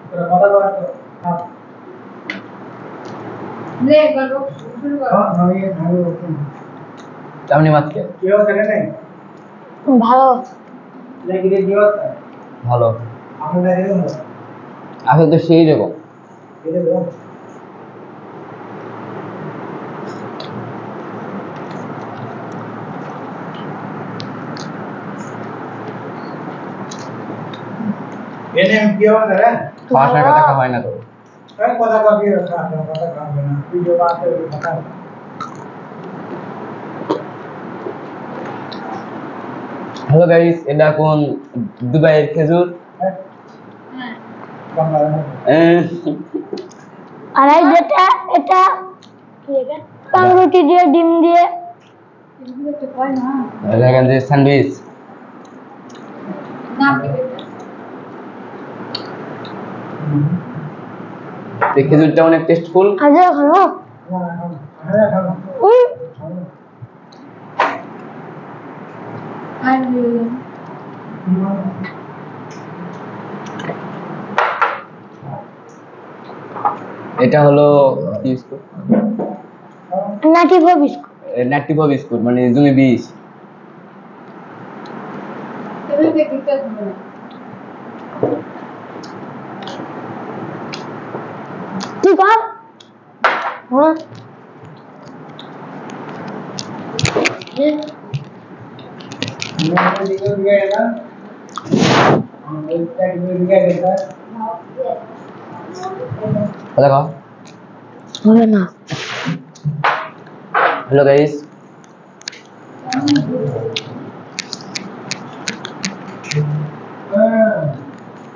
তোরা কথা বলা তো ले करो शुरू करो হ্যাঁ আমি চামনি মাছ কে কি হচ্ছে রে ভালো লাগি রে কি হচ্ছে ভালো আপনারা এরকম আসলে তো সেই রকম এরকম এনে কি হচ্ছে রে ভাষার কথা কা হয় না তো এই কথা কবি রাখা কথা কামবে না ভিডিও বাতে কথা হ্যালো গাইস এটা কোন দুবাইয়ের খেজুর বাংলা আর এই যেটা এটা কি এটা পাউরুটি দিয়ে ডিম দিয়ে इसमें तो कोई ना এখান যে স্যান্ডউইচ नाम की बेटा এই খেজুরটা অনেক টেস্টফুল আজও খাবো উই आई এটা হলো কি বিস্কুট নাকি বিস্কুট ন্যাটিভো বিস্কুট মানে জমি বীজ तभी से दिक्कत हो रहा ঠিক আছে হ্যাঁ है मैं दिखो दिया ना हम एक साइड में दिया देता কথা কও হবে না হ্যালো গাইস